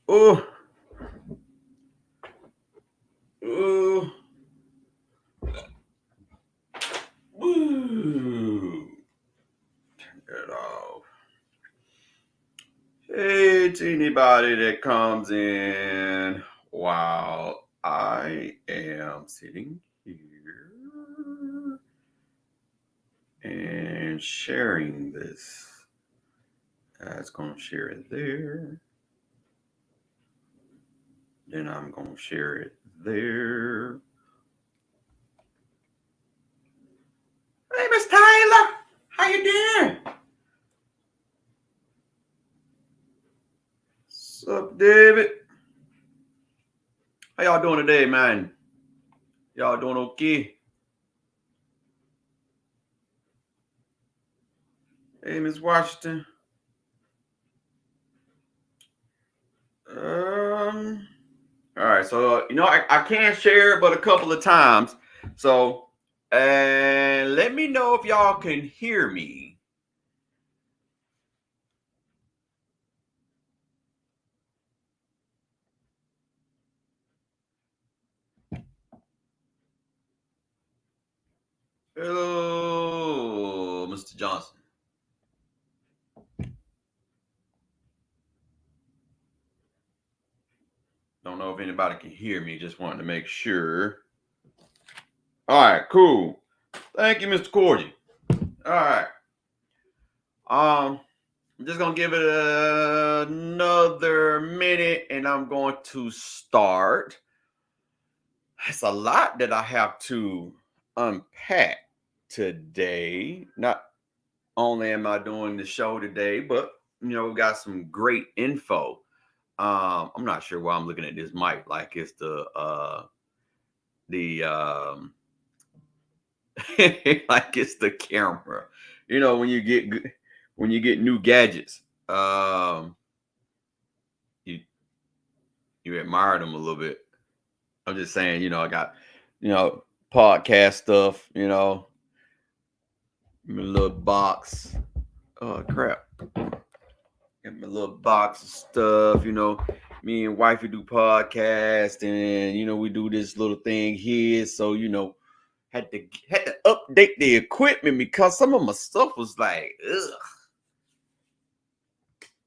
Oh, oh, woo. Get off. Hey, to anybody that comes in while I am sitting here and sharing this. That's going to share it there. Then I'm going to share it there. Hey, Miss Taylor, how you doing? What's up, David? How y'all doing today, man? Y'all doing okay? Hey, Miss Washington. Um. All right. So I can't share it, but a couple of times. So, and let me know if y'all can hear me. Hello, Mr. Johnson. Don't know if anybody can hear me. Just wanted to make sure. All right. Cool. Thank you, Mr. Cordy. All right. I'm just gonna give it another minute, and I'm going to start. It's a lot that I have to unpack today. Not only am I doing the show today, but we got some great info. I'm not sure why I'm looking at this mic like it's the like it's the camera. When you get new gadgets, you you admire them a little bit. I'm just saying, I got you know podcast stuff. My little box. Oh crap! Got my little box of stuff. Me and wifey do podcast, and we do this little thing here. So had to update the equipment because some of my stuff was like, ugh.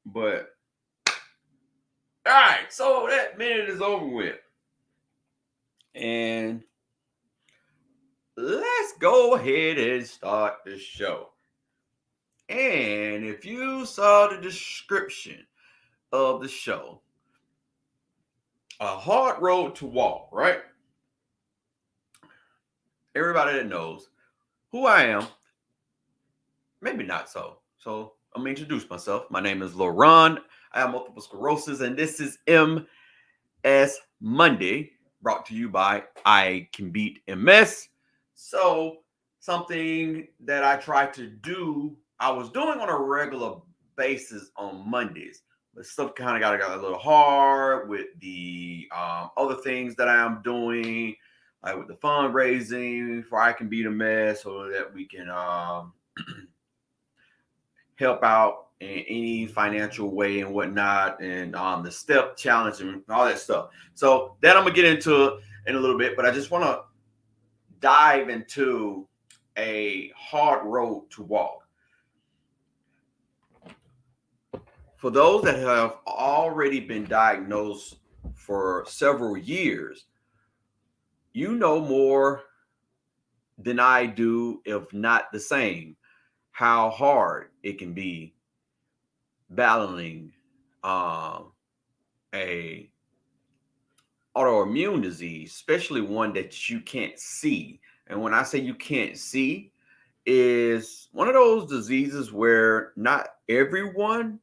But all right, so that minute is over with, and let's go ahead and start the show. And if you saw the description of the show, a hard road to walk, right? Everybody that knows who I am, maybe not so. So I'm gonna introduce myself. My name is Laron. I have multiple sclerosis, and this is MS Monday, brought to you by I Can Beat MS. So something that I try to do, I was doing on a regular basis on Mondays, but stuff kind of got a little hard with the other things that I am doing, like with the fundraising for I Can Beat a Mess, so that we can help out in any financial way and whatnot, and the step challenge and all that stuff. So that I'm gonna get into in a little bit, but I just want to dive into a hard road to walk. For those that have already been diagnosed for several years, you know more than I do, if not the same, how hard it can be battling a autoimmune disease, especially one that you can't see. And when I say you can't see, is one of those diseases where not everyone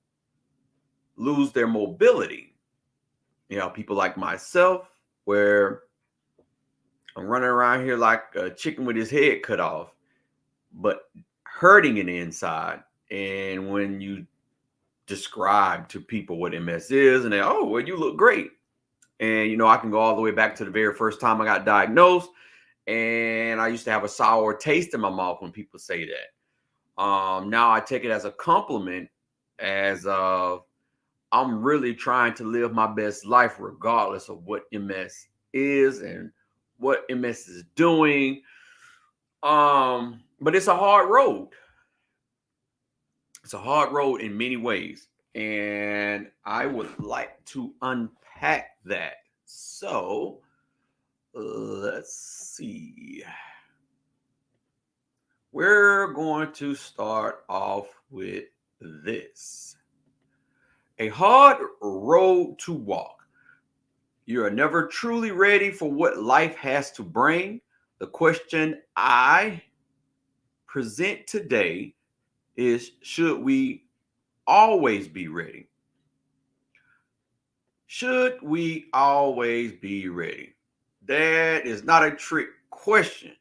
lose their mobility. People like myself, where I'm running around here like a chicken with his head cut off, but hurting in the inside. And when you describe to people what MS is, and they, oh, well, you look great. And I can go all the way back to the very first time I got diagnosed, and I used to have a sour taste in my mouth when people say that. Now I take it as a compliment, as of I'm really trying to live my best life regardless of what MS is and what MS is doing. But it's a hard road. It's a hard road in many ways. And I would like to unpack that. So let's see. We're going to start off with this: a hard road to walk. You are never truly ready for what life has to bring. The question I present today is, should we always be ready? Should we always be ready? That is not a trick question.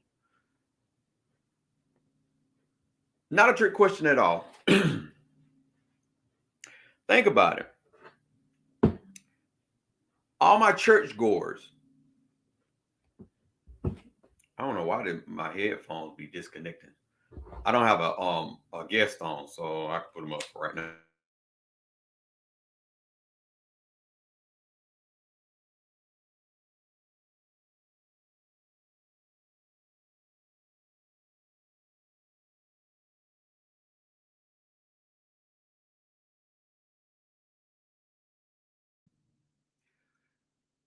Not a trick question at all. Think about it. All my church goers, I don't know why did my headphones be disconnecting. I don't have a guest on, so I can put them up right now.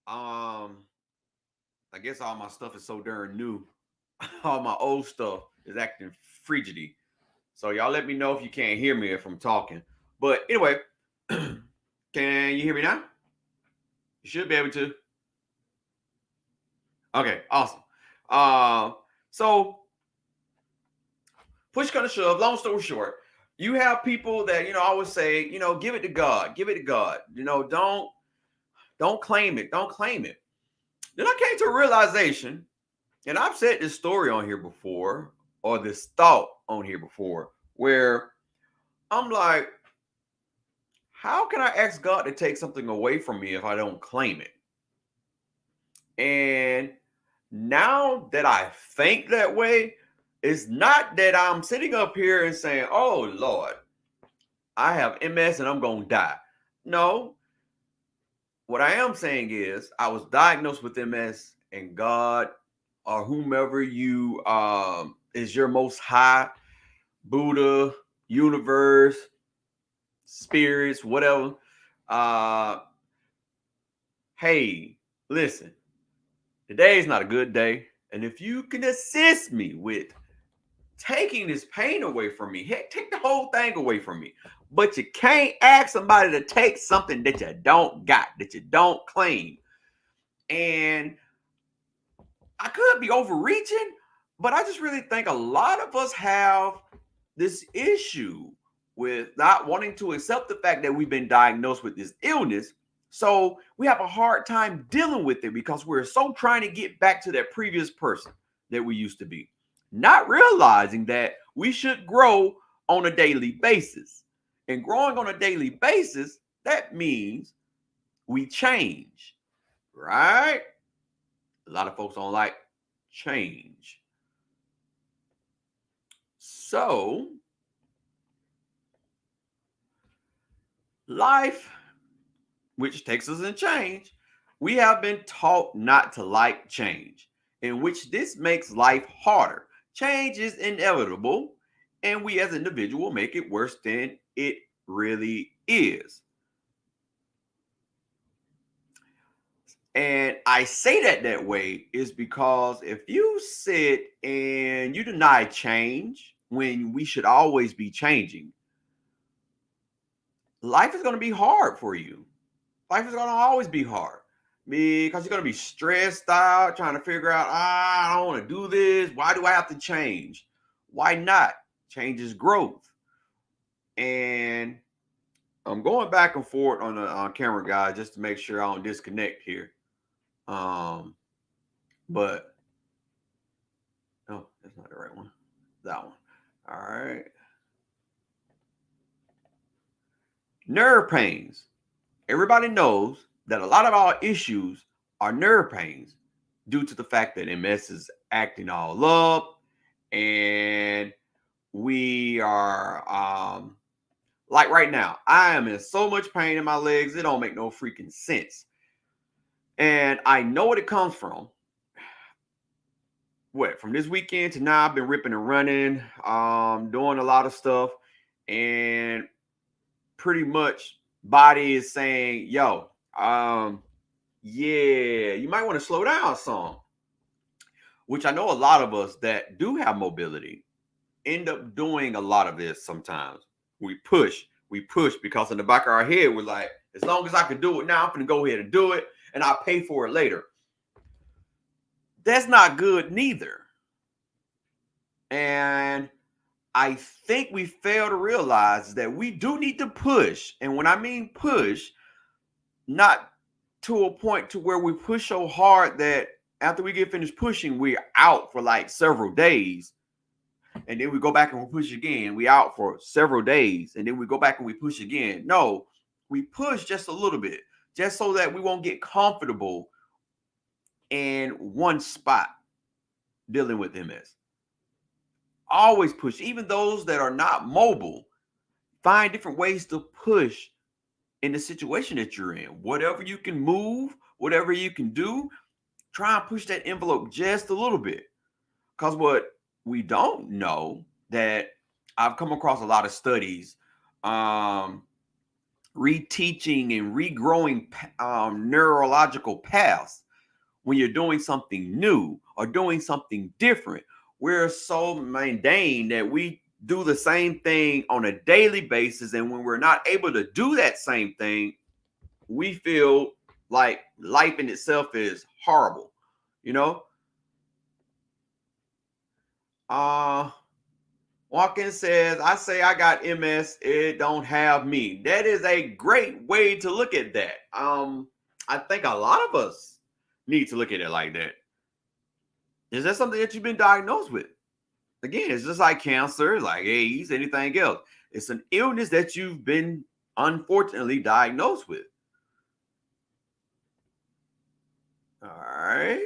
Um, I guess all my stuff is so darn new. All my old stuff is acting frigidy. So y'all let me know if you can't hear me if I'm talking. But anyway, can you hear me now? You should be able to. Okay, awesome. So push gonna shove. Long story short, you have people that always say, give it to God, give it to God. Don't claim it, don't claim it. Then I came to a realization, and I've said this story on here before, or this thought on here before, where I'm like, how can I ask God to take something away from me if I don't claim it? And now that I think that way, it's not that I'm sitting up here and saying, oh Lord, I have MS and I'm going to die. No, what I am saying is I was diagnosed with MS, and God, or whomever you is your most high, Buddha, universe, spirits, whatever. Uh hey, listen, today is not a good day. And if you can assist me with taking this pain away from me, heck, take the whole thing away from me. But you can't ask somebody to take something that you don't got, that you don't claim. And I could be overreaching, but I just really think a lot of us have this issue with not wanting to accept the fact that we've been diagnosed with this illness. So we have a hard time dealing with it because we're so trying to get back to that previous person that we used to be, not realizing that we should grow on a daily basis. And growing on a daily basis, that means we change, right? A lot of folks don't like change. So, life, which takes us in change, we have been taught not to like change, in which this makes life harder. Change is inevitable, and we as individuals make it worse than it really is. And I say that way is because if you sit and you deny change when we should always be changing, life is going to be hard for you. Life is going to always be hard because you're going to be stressed out trying to figure out, I don't want to do this. Why do I have to change? Why not? Change is growth. And I'm going back and forth on the camera, guys, just to make sure I don't disconnect here. But no, that's not the right one. That one. All right. Nerve pains. Everybody knows that a lot of our issues are nerve pains due to the fact that MS is acting all up, and we are Like right now, I am in so much pain in my legs, it don't make no freaking sense. And I know what it comes from. What, from this weekend to now, I've been ripping and running, doing a lot of stuff, and pretty much body is saying, yo, yeah, you might want to slow down some. Which I know a lot of us that do have mobility end up doing a lot of this sometimes. We push because in the back of our head, we're like, as long as I can do it now, I'm gonna go ahead and do it, and I'll pay for it later. That's not good neither. And I think we fail to realize that we do need to push. And when I mean push, not to a point to where we push so hard that after we get finished pushing, we're out for like several days. And then we go back and we push again. We out for several days. And then we go back and we push again. No, we push just a little bit, just so that we won't get comfortable in one spot dealing with MS. Always push. Even those that are not mobile, find different ways to push in the situation that you're in. Whatever you can move, whatever you can do, try and push that envelope just a little bit. Because what we don't know, that I've come across a lot of studies, reteaching and regrowing neurological paths when you're doing something new or doing something different. We're so mundane that we do the same thing on a daily basis. And when we're not able to do that same thing, we feel like life in itself is horrible, you know? Watkins says, I say I got MS, it don't have me. That is a great way to look at that. I think a lot of us need to look at it like that. Is that something that you've been diagnosed with? Again, it's just like cancer, like AIDS, anything else. It's an illness that you've been unfortunately diagnosed with. All right.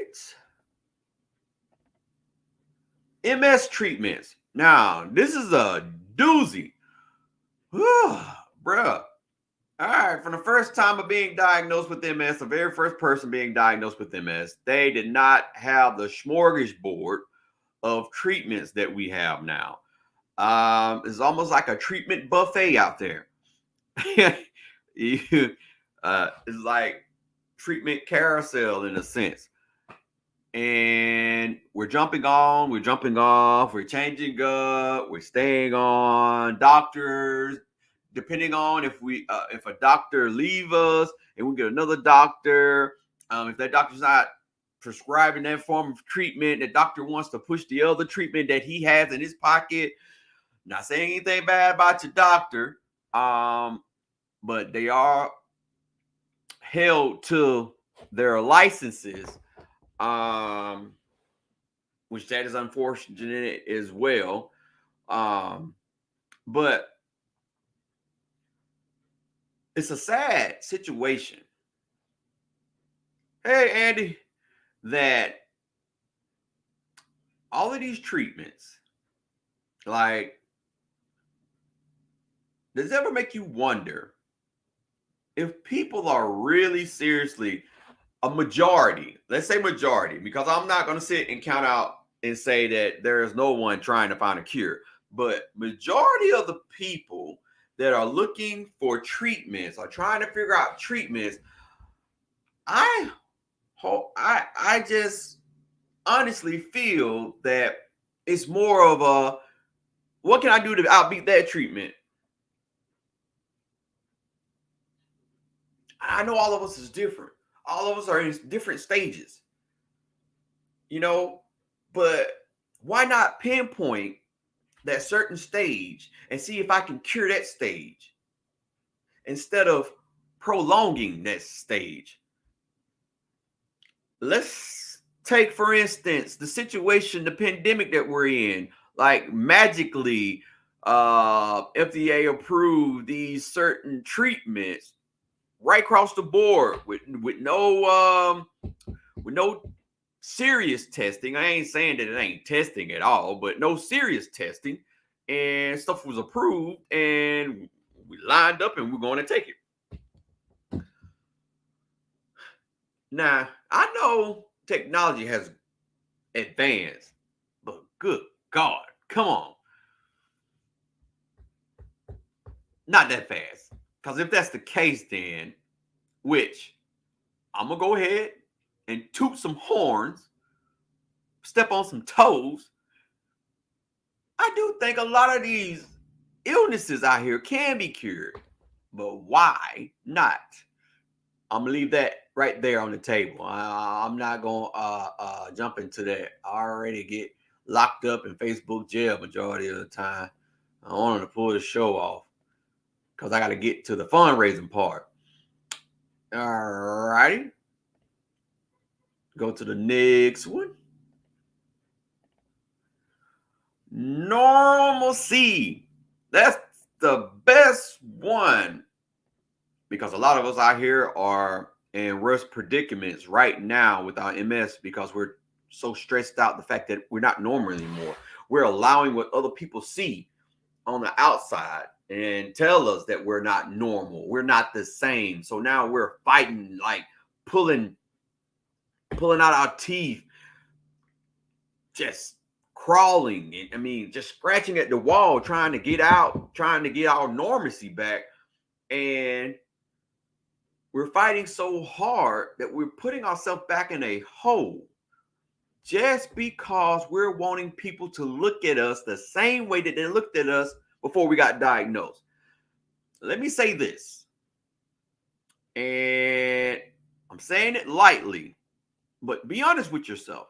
MS treatments. Now, this is a doozy. Bruh. All right. From the first time of being diagnosed with MS, the very first person being diagnosed with MS, they did not have the smorgasbord of treatments that we have now. It's almost like a treatment buffet out there. It's like treatment carousel in a sense. And we're jumping on, we're jumping off, we're changing up, we're staying on. Doctors, depending on if a doctor leave us and we get another doctor, if that doctor's not prescribing that form of treatment, the doctor wants to push the other treatment that he has in his pocket. Not saying anything bad about your doctor, but they are held to their licenses, which that is unfortunate as well. But it's a sad situation. Hey, Andy, that all of these treatments, like, does it ever make you wonder if people are really seriously a majority, let's say majority, because I'm not going to sit and count out and say that there is no one trying to find a cure, but majority of the people that are looking for treatments or trying to figure out treatments, I just honestly feel that it's more of a, what can I do to outbeat that treatment? I know all of us is different. All of us are in different stages, but why not pinpoint that certain stage and see if I can cure that stage instead of prolonging that stage? Let's take, for instance, the situation, the pandemic that we're in. Like, magically, FDA approved these certain treatments right across the board with no serious testing. I ain't saying that it ain't testing at all, but no serious testing, and stuff was approved, and We lined up and we're going to take it. Now, I know technology has advanced, but good God, come on. Not that fast. Because if that's the case, then, which I'm going to go ahead and toot some horns, step on some toes. I do think a lot of these illnesses out here can be cured, but why not? I'm gonna leave that right there on the table. I'm not gonna jump into that. I already get locked up in Facebook jail majority of the time. I want to pull the show off because I got to get to the fundraising part. All righty, go to the next one. Normalcy. That's the best one because a lot of us out here are in worse predicaments right now with our MS because we're so stressed out the fact that we're not normal anymore. We're allowing what other people see on the outside and tell us that we're not normal. We're not the same. So now we're fighting, like pulling out our teeth, just crawling. I mean, just scratching at the wall, trying to get out, trying to get our normalcy back. And we're fighting so hard that we're putting ourselves back in a hole just because we're wanting people to look at us the same way that they looked at us before we got diagnosed. Let me say this, and I'm saying it lightly, but be honest with yourself.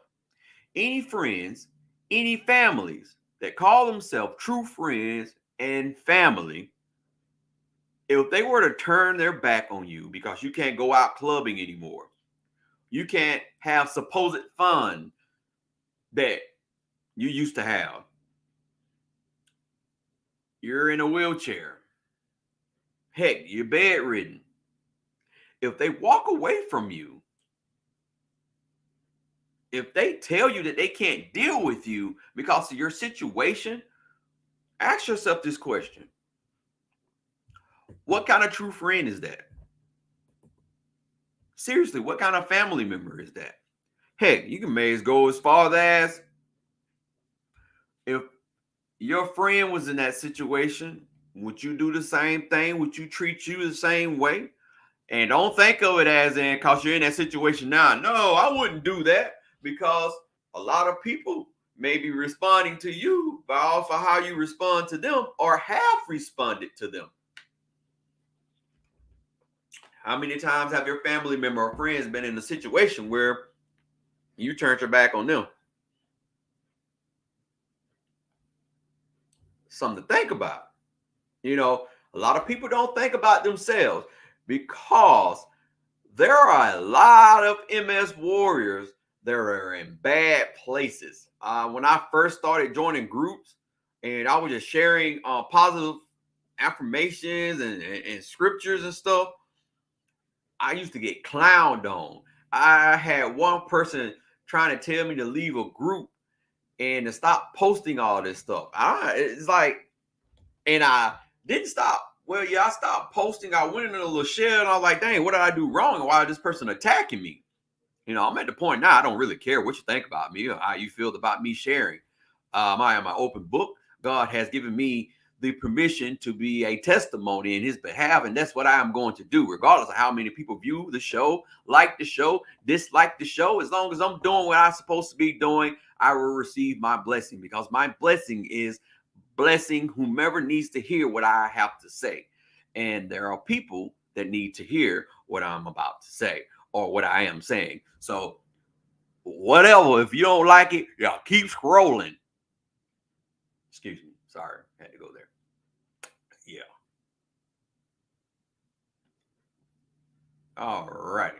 Any friends, any families that call themselves true friends and family, if they were to turn their back on you because you can't go out clubbing anymore, you can't have supposed fun that you used to have, you're in a wheelchair, heck, you're bedridden. If they walk away from you, if they tell you that they can't deal with you because of your situation, ask yourself this question. What kind of true friend is that? Seriously, what kind of family member is that? Heck, you can may as go as far as if your friend was in that situation, would you do the same thing? Would you treat you the same way? And don't think of it as in because you're in that situation now. No, I wouldn't do that because a lot of people may be responding to you by also how you respond to them or have responded to them. How many times have your family member or friends been in a situation where you turned your back on them? Something to think about. You know, a lot of people don't think about themselves because there are a lot of MS warriors that are in bad places. When I first started joining groups and I was just sharing positive affirmations and scriptures and stuff, I used to get clowned on. I had one person trying to tell me to leave a group and to stop posting all this stuff. It's like, and I didn't stop. Well, yeah, I stopped posting. I went in a little shell and I was like, dang, what did I do wrong? And why is this person attacking me? You know, I'm at the point now, I don't really care what you think about me or how you feel about me sharing. I am an open book. God has given me the permission to be a testimony in his behalf. And that's what I am going to do, regardless of how many people view the show, like the show, dislike the show. As long as I'm doing what I'm supposed to be doing, I will receive my blessing because my blessing is blessing whomever needs to hear what I have to say. And there are people that need to hear what I'm about to say or what I am saying. So whatever, if you don't like it, yeah, keep scrolling. Excuse me. Sorry, I had to go there. Yeah. All righty.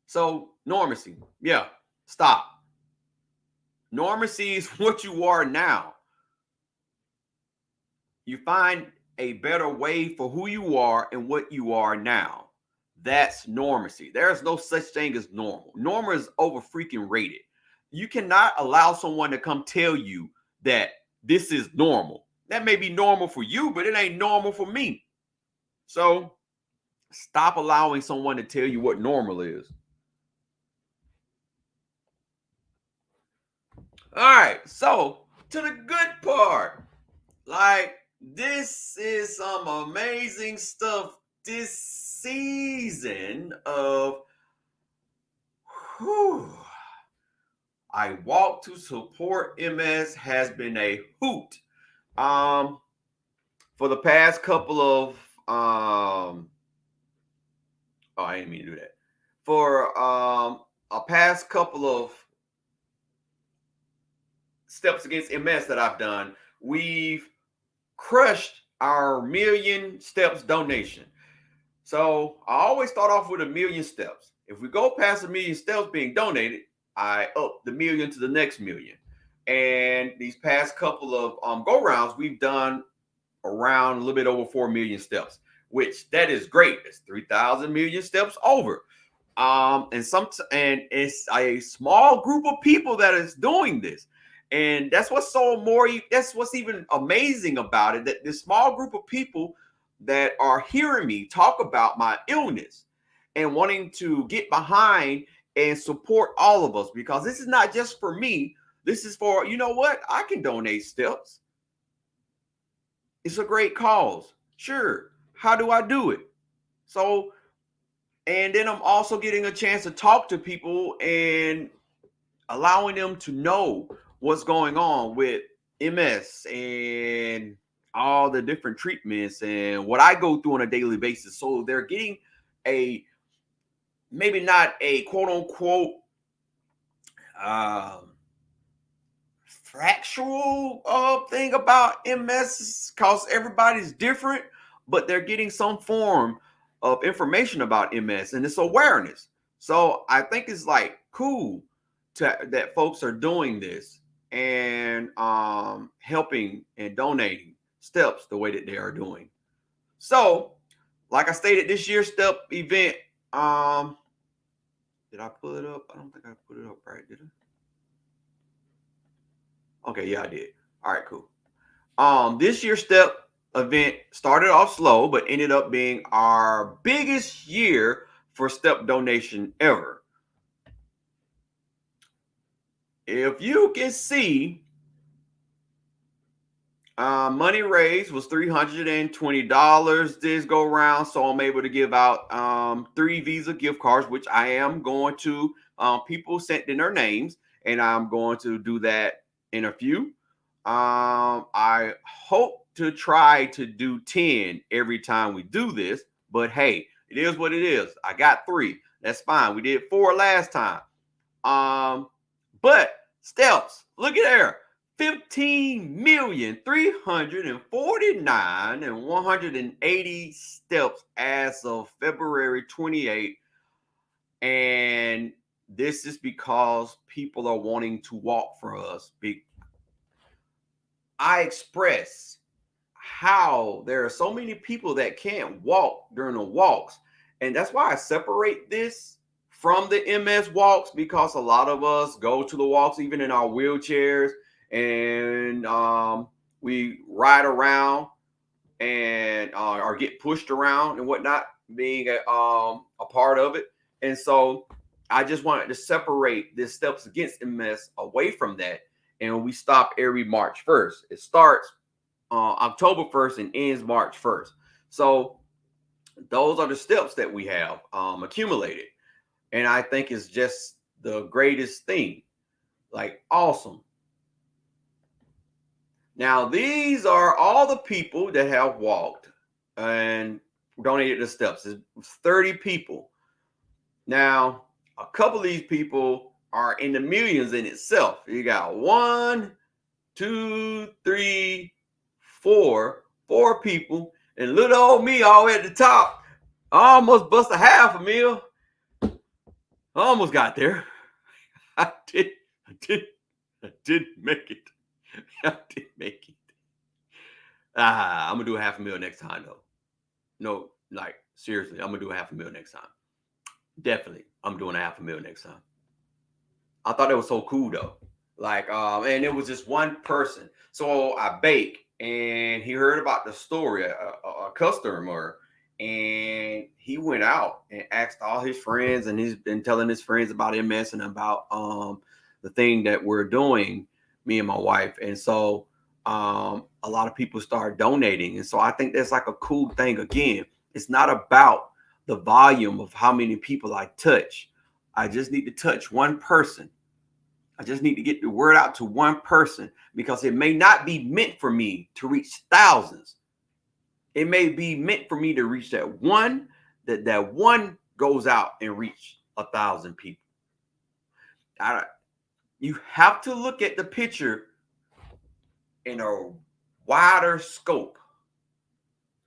So normacy. Yeah. Stop. Normacy is what you are now. You find a better way for who you are and what you are now. That's normacy. There's no such thing as normal. Normal is over freaking rated. You cannot allow someone to come tell you that this is normal. That may be normal for you, but it ain't normal for me. So stop allowing someone to tell you what normal is. All right, so to the good part. Like, this is some amazing stuff this season of whew, I Walk to Support MS has been a hoot. Um, for the past couple of oh, I didn't mean to do that. For a past couple of steps against MS that I've done, we've crushed our million steps donation. So I always start off with a million steps. If we go past a million steps being donated, I up the million to the next million. And these past couple of go rounds, we've done around a little bit over 4 million steps, which that is great. It's 3,000 million steps over. And it's a small group of people that is doing this. And that's that's what's even amazing about it, that this small group of people that are hearing me talk about my illness and wanting to get behind and support all of us, because this is not just for me. This is for, you know what? I can donate steps. It's a great cause. Sure. How do I do it? So, and then I'm also getting a chance to talk to people and allowing them to know what's going on with MS and all the different treatments and what I go through on a daily basis. So they're getting a, maybe not a quote unquote um, factual thing about MS, because everybody's different, but they're getting some form of information about MS and it's awareness. So I think it's like cool that folks are doing this and helping and donating steps the way that they are doing. So, like I stated, this year's step event, did I pull it up? I don't think I put it up right, did I? Okay, yeah, I did. All right, cool. This year's step event started off slow, but ended up being our biggest year for step donation ever. If you can see, money raised was $320 this go round. So I'm able to give out 3 Visa gift cards, which I am going to, people sent in their names, and I'm going to do that in a few. I hope to try to do 10 every time we do this, but hey, it is what it is. I got 3. That's fine. We did 4 last time. But steps, look at there. 15,349 and 180 steps as of February 28th. And this is because people are wanting to walk for us. I express how there are so many people that can't walk during the walks. And that's why I separate this from the MS walks, because a lot of us go to the walks even in our wheelchairs, and we ride around and or get pushed around and whatnot, being a part of it. And so I just wanted to separate the steps against MS away from that. And we stop every March 1st. It starts October 1st and ends March 1st. So those are the steps that we have accumulated. And I think it's just the greatest thing. Like, awesome. Now, these are all the people that have walked and donated the steps. It's 30 people. Now, a couple of these people are in the millions in itself. You got 1, 2, 3, 4 people, and little old me all the way at the top. I almost bust a half a meal. I almost got there. I did make it. I did make it. I'm gonna do a half a meal next time though. No, like seriously, I'm gonna do a half a meal next time. Definitely, I'm doing a half a meal next time. I thought it was so cool though. Like, and it was just one person. So I bake and he heard about the story, a customer, and he went out and asked all his friends, and he's been telling his friends about MS and about the thing that we're doing, me and my wife. And so a lot of people start donating, and so I think that's like a cool thing. Again, it's not about the volume of how many people I touch. I just need to touch one person. I just need to get the word out to one person, because it may not be meant for me to reach thousands. It may be meant for me to reach that one, that one goes out and reach 1,000 people. You have to look at the picture in a wider scope.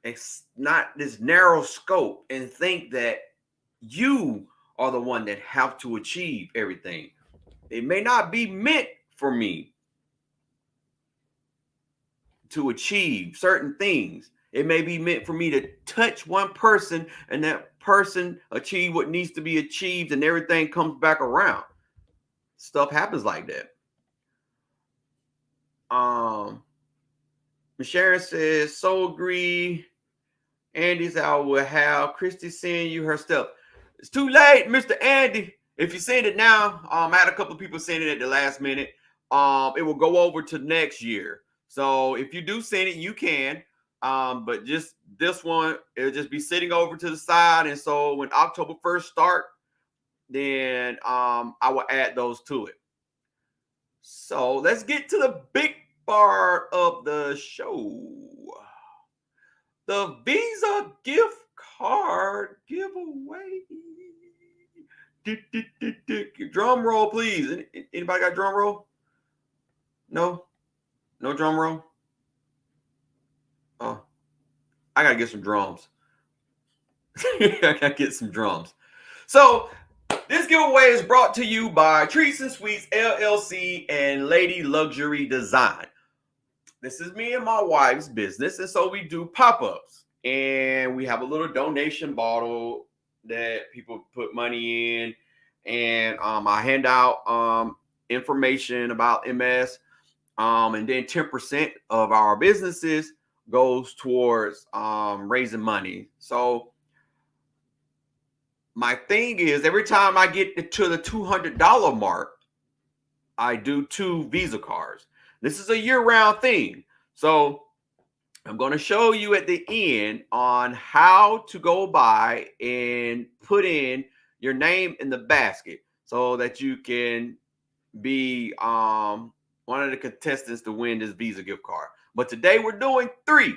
It's not this narrow scope, and think that you are the one that have to achieve everything. It may not be meant for me to achieve certain things. It may be meant for me to touch one person, and that person achieve what needs to be achieved, and everything comes back around. Stuff happens like that. Miss Sharon says, so agree. Andy's out will have Christy send you her stuff. It's too late, Mr. Andy. If you send it now, I had a couple of people send it at the last minute. It will go over to next year. So if you do send it, you can. But just this one, it'll just be sitting over to the side. And so when October 1st start, then I will add those to it. So let's get to the big part of the show. The Visa gift card giveaway. Drum roll, please. Anybody got drum roll? No? No drum roll? Oh, I gotta get some drums. I gotta get some drums. So this giveaway is brought to you by Treats and Sweets LLC and Lady Luxury Design. This is me and my wife's business, and so we do pop-ups, and we have a little donation bottle that people put money in, and I hand out information about MS, and then 10% of our businesses goes towards raising money. So my thing is, every time I get to the $200 mark, I do 2 Visa cards. This is a year-round thing. So I'm going to show you at the end on how to go by and put in your name in the basket so that you can be one of the contestants to win this Visa gift card. But today we're doing 3.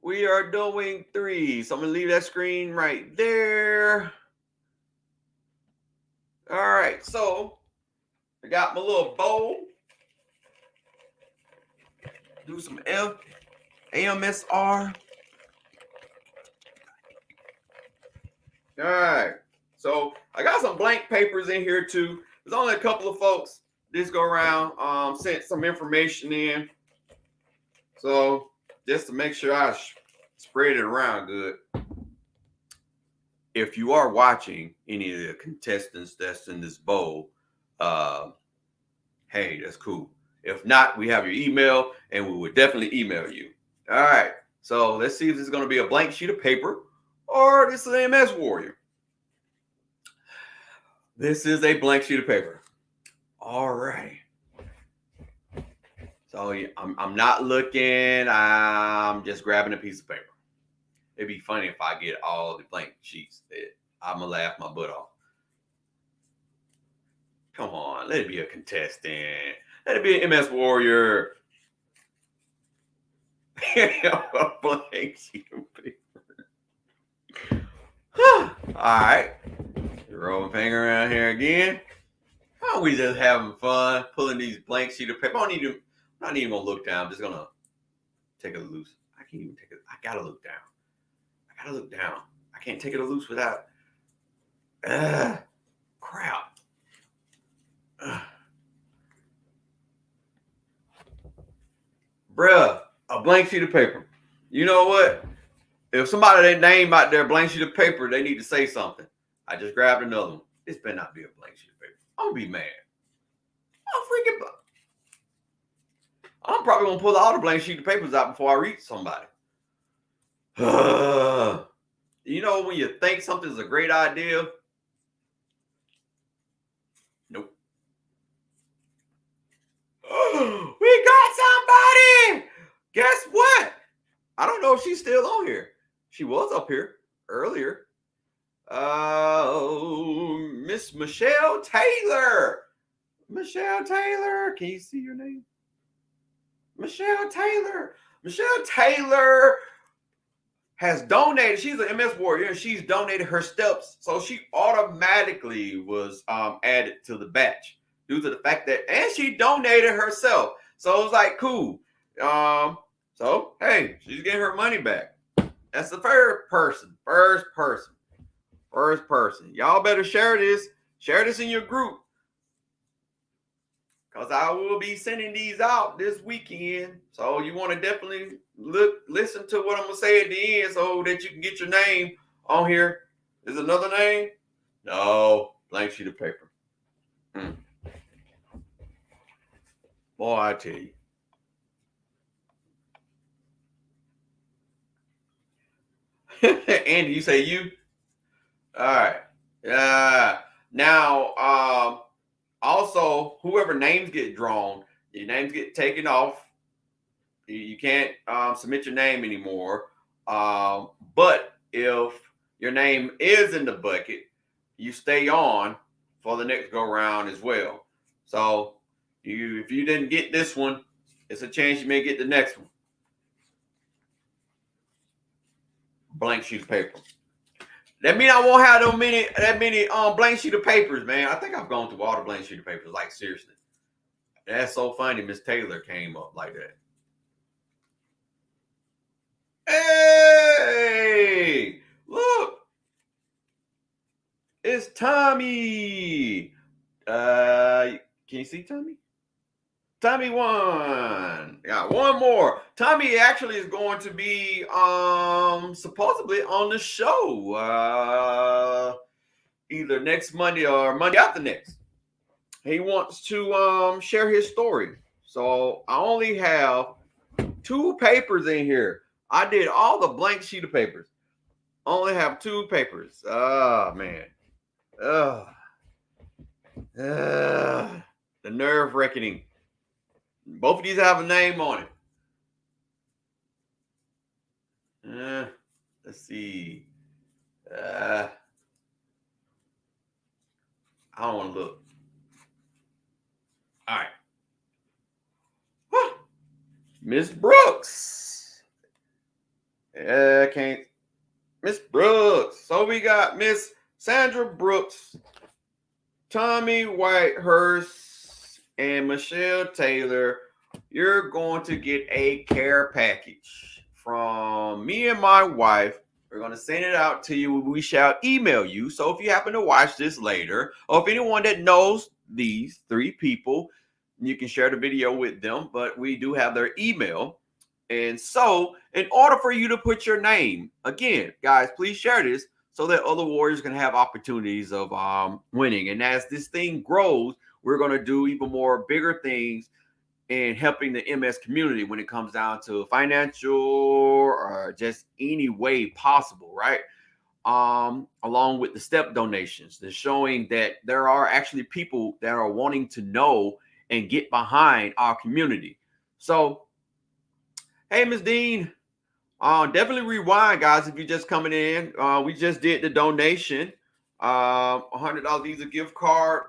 We are doing 3. So I'm going to leave that screen right there. All right. So I got my little bowl. Do some AMSR. All right. So I got some blank papers in here too. There's only a couple of folks this go around sent some information in. So just to make sure I spread it around good. If you are watching any of the contestants that's in this bowl, hey, that's cool. If not, we have your email, and we will definitely email you. All right. So let's see if this is going to be a blank sheet of paper or this is an MS Warrior. This is a blank sheet of paper. All right. So I'm not looking. I'm just grabbing a piece of paper. It'd be funny if I get all the blank sheets. I'm going to laugh my butt off. Come on. Let it be a contestant. Let it be an MS Warrior. A blank sheet of paper. All right. Rolling finger around here again. How are we just having fun pulling these blank sheet of paper? I'm not even gonna look down. I'm just gonna take it loose. I can't even take it. I gotta look down. I can't take it loose without. Crap. Bruh, a blank sheet of paper. You know what? If somebody their name out there blank sheet of paper, they need to say something. I just grabbed another one. This better not be a blank sheet of paper. I'm gonna be mad. I'm freaking. I'm probably gonna pull all the blank sheet of papers out before I read somebody. You know, when you think something's a great idea, nope. We got somebody. Guess what? I don't know if she's still on here. She was up here earlier. Miss Michelle Taylor. Michelle Taylor. Can you see your name? Michelle Taylor. Michelle Taylor has donated. She's an MS warrior and she's donated her steps. So she automatically was added to the batch due to the fact that, and she donated herself. So it was like, cool. So hey, she's getting her money back. That's the first person. Y'all better share this. Share this in your group. Because I will be sending these out this weekend. So you want to definitely listen to what I'm going to say at the end so that you can get your name on here. Is another name? No. Blank sheet of paper. Boy, I tell you. Andy, you say you? All right. Now, also, whoever names get drawn, your names get taken off. You can't submit your name anymore. But if your name is in the bucket, you stay on for the next go round as well. So if you didn't get this one, it's a chance you may get the next one. Blank sheet of paper. That mean I won't have that many blank sheet of papers, man. I think I've gone through all the blank sheet of papers. Like seriously, that's so funny. Miss Taylor came up like that. Hey, look, it's Tommy. Can you see Tommy? Tommy won. Got one more. Tommy actually is going to be supposedly on the show either next Monday or Monday after next. He wants to share his story. So I only have 2 papers in here. I did all the blank sheet of papers. Only have 2 papers. Oh man. The nerve reckoning. Both of these have a name on it. Let's see. I don't want to look. All right. Miss Brooks. Can't. Miss Brooks. So we got Miss Sandra Brooks, Tommy Whitehurst, and Michelle Taylor. You're going to get a care package from me and my wife. We're going to send it out to you. We shall email you. So if you happen to watch this later, or if anyone that knows these 3 people, you can share the video with them. But we do have their email. And so in order for you to put your name, again, guys, please share this so that other warriors can have opportunities of winning. And as this thing grows, we're going to do even more bigger things in helping the MS community when it comes down to financial or just any way possible, right? Along with the step donations, they're showing that there are actually people that are wanting to know and get behind our community. So, hey, Ms. Dean, definitely rewind, guys, if you're just coming in. We just did the donation, $100 Visa gift card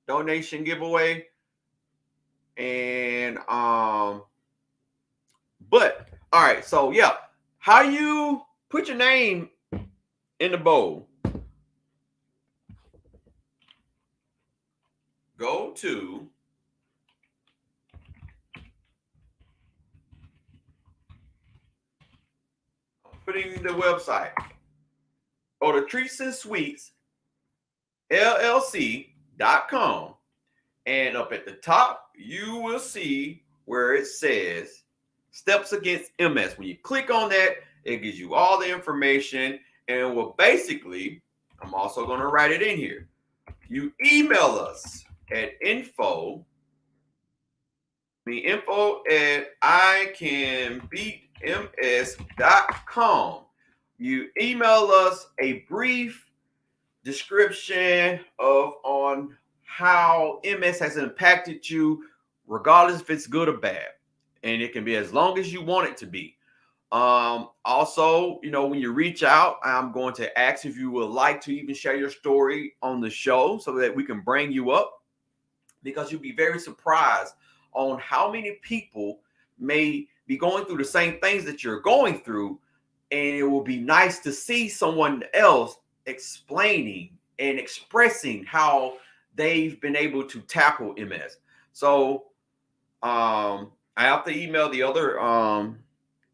donation giveaway. And but all right, so yeah, how you put your name in the bowl? Go to putting the website. Go to Treats and Sweets LLC.com, and up at the top you will see where it says Steps Against MS. When you click on that, it gives you all the information. And well, basically, I'm also going to write it in here. You email us at info info at icanbeatms.com. You email us a brief description of on how MS has impacted you, regardless if it's good or bad. And it can be as long as you want it to be. Also, when you reach out, I'm going to ask if you would like to even share your story on the show so that we can bring you up, because you'll be very surprised on how many people may be going through the same things that you're going through. And it will be nice to see someone else explaining and expressing how they've been able to tackle MS. So I have to email the other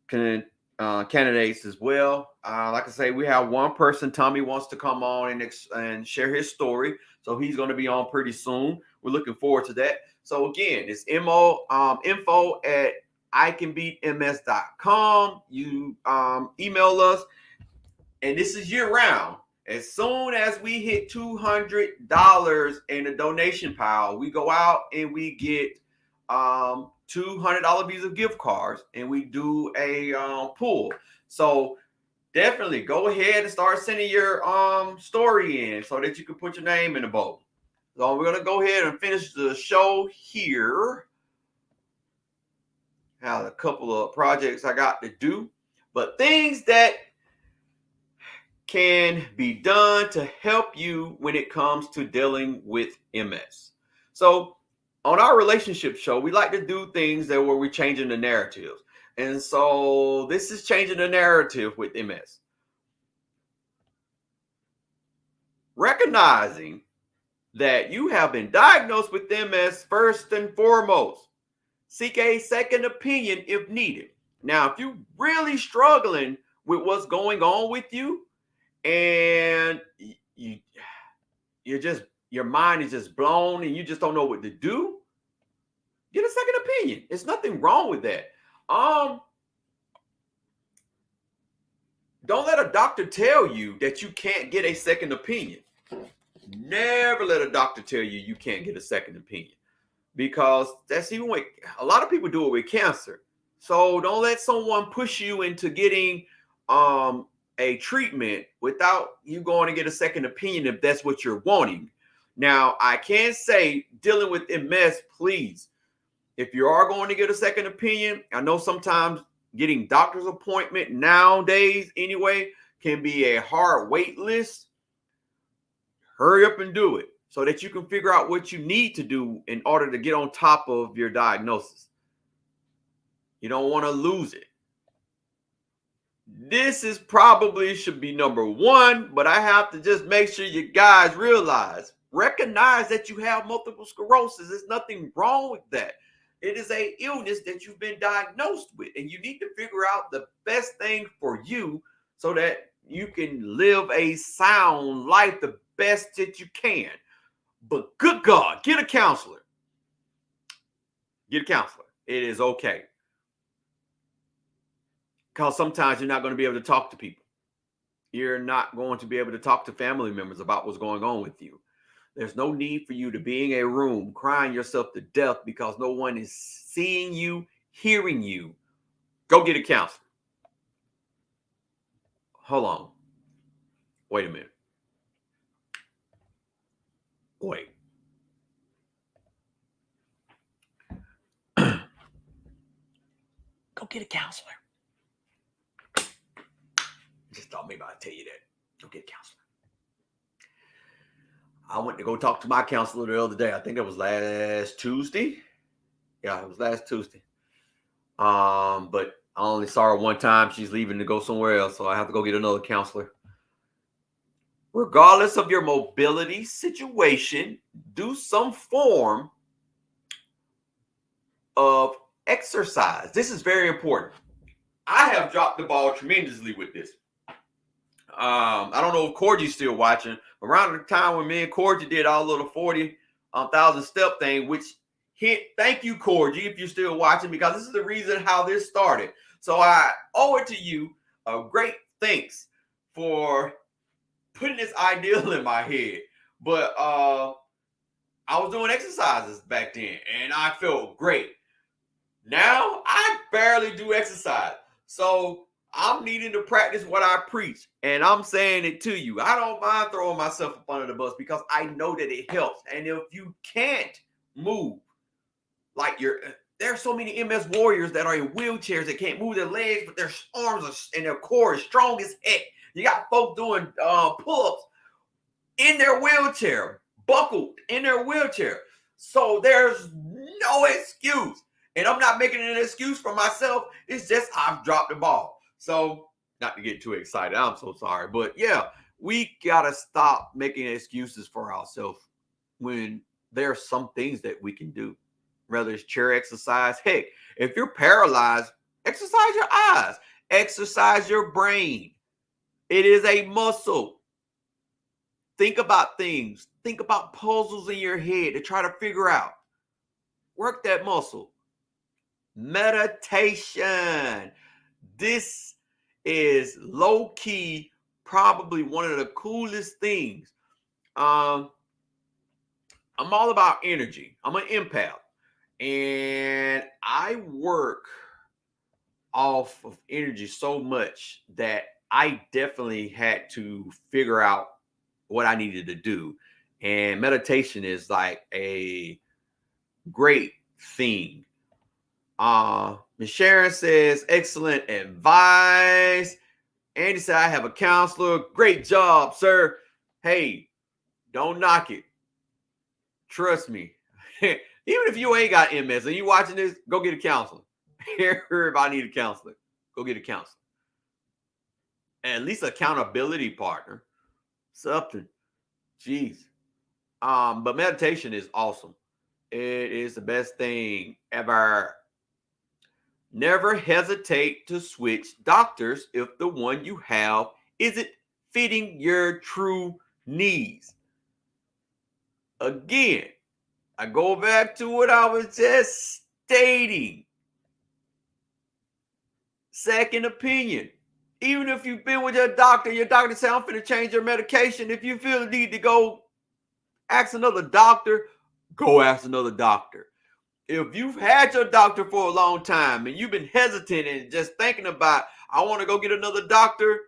candidates as well. Like I say, we have one person. Tommy wants to come on and share his story, so he's going to be on pretty soon. We're looking forward to that. So again, it's info at icanbeatms.com. You email us, and this is year round. As soon as we hit $200 in the donation pile, we go out and we get $200 Visa gift cards, and we do a pool. So definitely go ahead and start sending your story in so that you can put your name in the boat. So we're gonna go ahead and finish the show here. Have a couple of projects I got to do, but things that can be done to help you when it comes to dealing with MS. So on our relationship show, we like to do things that where we're changing the narratives. And so this is changing the narrative with MS. Recognizing that you have been diagnosed with MS, first and foremost, seek a second opinion if needed. Now, if you're really struggling with what's going on with you, and your mind is just blown and you just don't know what to do, get a second opinion. There's nothing wrong with that. Don't let a doctor tell you that you can't get a second opinion. Never let a doctor tell you you can't get a second opinion, because that's even what a lot of people do it with cancer. So don't let someone push you into getting a treatment without you going to get a second opinion if that's what you're wanting. Now, I can say, dealing with MS, please, if you are going to get a second opinion, I know sometimes getting doctor's appointment nowadays anyway can be a hard wait list. Hurry up and do it so that you can figure out what you need to do in order to get on top of your diagnosis. You don't want to lose it. This is probably should be number one, but I have to just make sure you guys recognize that you have multiple sclerosis. There's nothing wrong with that. It is an illness that you've been diagnosed with, and you need to figure out the best thing for you so that you can live a sound life the best that you can. But good God, get a counselor. Get a counselor. It is okay. Because sometimes you're not going to be able to talk to people. You're not going to be able to talk to family members about what's going on with you. There's no need for you to be in a room crying yourself to death because no one is seeing you, hearing you. Go get a counselor. Hold on. Wait a minute. Wait. Go get a counselor. Just thought maybe I'd tell you that. Go get a counselor. I went to go talk to my counselor the other day. I think it was last Tuesday. Yeah, it was last Tuesday. But I only saw her one time. She's leaving to go somewhere else, so I have to go get another counselor. Regardless of your mobility situation, do some form of exercise. This is very important. I have dropped the ball tremendously with this. I don't know if Corgie's still watching. Around the time when me and Corgie did our little 40,000 step thing, which hit. Thank you, Corgie, if you're still watching, because this is the reason how this started. So I owe it to you a great thanks for putting this ideal in my head. But I was doing exercises back then, and I felt great. Now I barely do exercise. So I'm needing to practice what I preach. And I'm saying it to you. I don't mind throwing myself up under the bus because I know that it helps. And if you can't move, like there's so many MS warriors that are in wheelchairs that can't move their legs, but their arms and their core is strong as heck. You got folks doing pull-ups in their wheelchair, buckled in their wheelchair. So there's no excuse. And I'm not making an excuse for myself. It's just I've dropped the ball. So, not to get too excited, I'm so sorry. But yeah, we got to stop making excuses for ourselves when there are some things that we can do. Whether it's chair exercise. Heck, if you're paralyzed, exercise your eyes, exercise your brain. It is a muscle. Think about things. Think about puzzles in your head to try to figure out. Work that muscle. Meditation. This is low key, probably one of the coolest things. I'm all about energy. I'm an empath. And I work off of energy so much that I definitely had to figure out what I needed to do. And meditation is like a great thing. Ms. Sharon says, excellent advice. Andy said, I have a counselor. Great job, sir. Hey, don't knock it. Trust me. Even if you ain't got MS and you watching this, go get a counselor. Everybody need a counselor. Go get a counselor. And at least accountability partner. Something. Jeez. But meditation is awesome. It is the best thing ever. Never hesitate to switch doctors if the one you have isn't fitting your true needs. Again, I go back to what I was just stating. Second opinion. Even if you've been with your doctor says, I'm finna change your medication. If you feel the need to go ask another doctor, go ask another doctor. If you've had your doctor for a long time and you've been hesitant and just thinking about, I want to go get another doctor,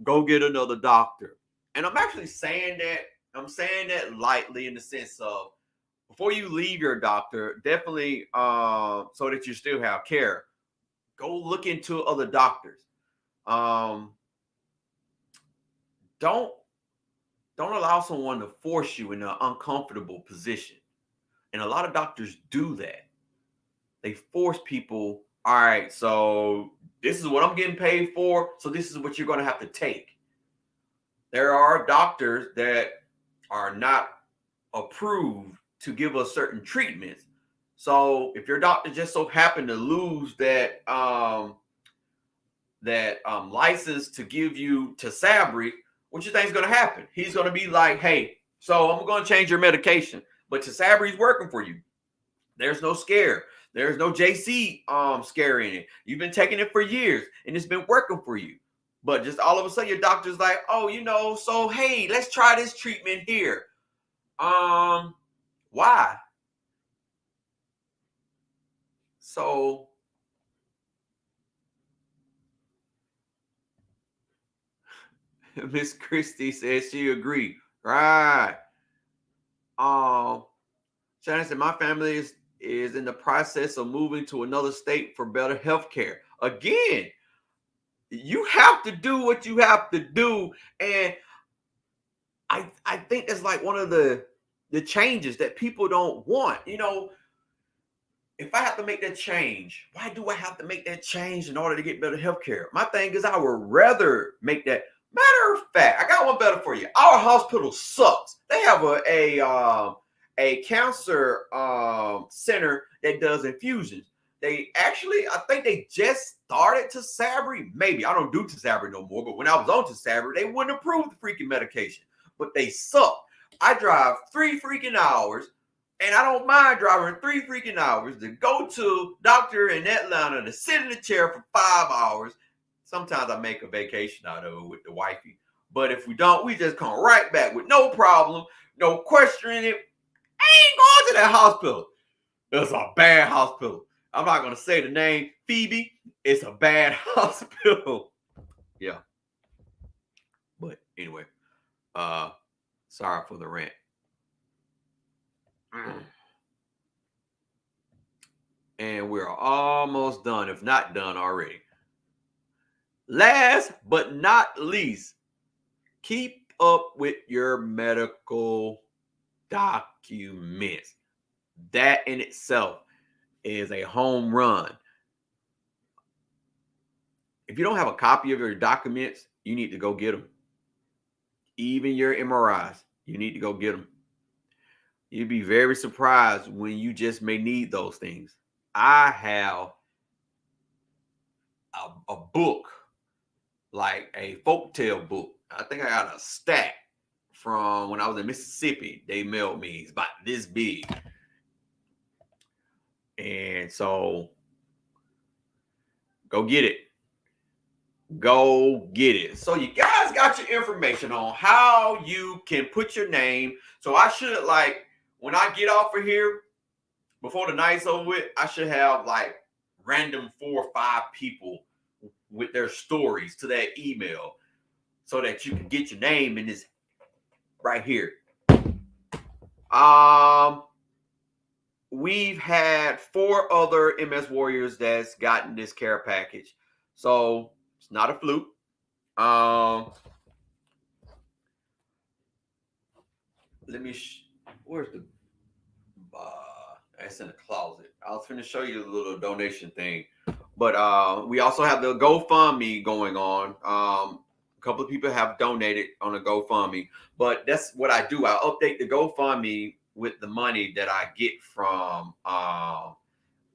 go get another doctor. And I'm actually saying that, I'm saying that lightly in the sense of, before you leave your doctor, definitely so that you still have care, go look into other doctors. Don't allow someone to force you in an uncomfortable position. And a lot of doctors do that. They force people, all right, so this is what I'm getting paid for, so this is what you're going to have to take. There are doctors that are not approved to give us certain treatments. So if your doctor just so happened to lose that license to give you Tysabri, what you think is going to happen? He's going to be like, hey, so I'm going to change your medication, but Tysabri is working for you. There's no scare. There's no JC scare in it. You've been taking it for years and it's been working for you. But just all of a sudden your doctor's like, oh, so hey, let's try this treatment here. Why? So Miss Christie says she agreed. Right. Shannon said my family is in the process of moving to another state for better health care. Again, you have to do what you have to do. And I think that's like one of the changes that people don't want. If I have to make that change, why do I have to make that change in order to get better health care? My thing is I would rather make that. Matter of fact, I got one better for you. Our hospital sucks. They have a cancer center that does infusions. They actually, I think they just started Tysabri. Maybe I don't do Tysabri no more, but when I was on Tysabri, they wouldn't approve the freaking medication. But they suck. I drive 3 freaking hours, and I don't mind driving 3 freaking hours to go to doctor in Atlanta to sit in the chair for 5 hours. Sometimes I make a vacation out of it with the wifey. But if we don't, we just come right back with no problem, no questioning it. I ain't going to that hospital. It's a bad hospital. I'm not going to say the name. Phoebe, it's a bad hospital. Yeah. But anyway, sorry for the rant. And we're almost done, if not done already. Last but not least, keep up with your medical documents. That in itself is a home run. If you don't have a copy of your documents, you need to go get them. Even your MRIs, you need to go get them. You'd be very surprised when you just may need those things. I have a book, like a folktale book. I think I got a stack from when I was in Mississippi. They mailed me. It's about this big. And so go get it. Go get it. So you guys got your information on how you can put your name. So I should, like, when I get off of here, before the night's over with, I should have like random 4 or 5 people with their stories to that email so that you can get your name in this right here. We've had 4 other MS Warriors that's gotten this care package. So it's not a fluke. Let me, where's the, it's in the closet. I was going to show you a little donation thing. But we also have the GoFundMe going on. A couple of people have donated on a GoFundMe. But that's what I do. I update the GoFundMe with the money that I get from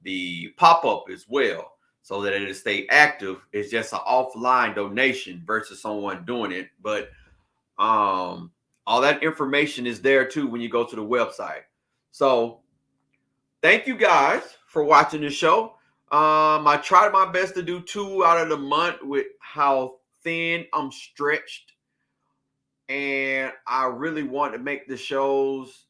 the pop-up as well, so that it'll stay active. It's just an offline donation versus someone doing it. But all that information is there too when you go to the website. So thank you guys for watching the show. I tried my best to do 2 out of the month with how thin I'm stretched. And I really want to make the shows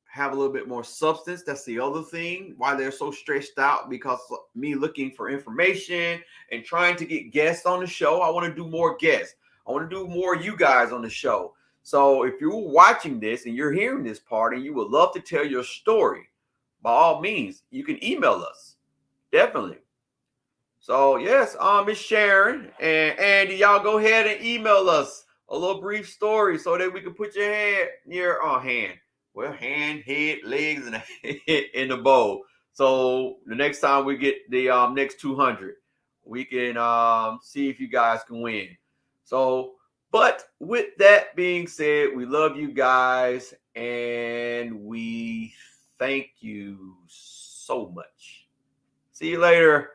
have a little bit more substance. That's the other thing why they're so stretched out, because me looking for information and trying to get guests on the show. I want to do more guests. I want to do more you guys on the show. So if you're watching this and you're hearing this part and you would love to tell your story, by all means, you can email us. Definitely. So yes, Miss Sharon and Andy, y'all go ahead and email us a little brief story so that we can put your hand, hand, head, legs, and in the bowl. So the next time we get the next 200, we can see if you guys can win. So, but with that being said, we love you guys and we thank you so much. See you later.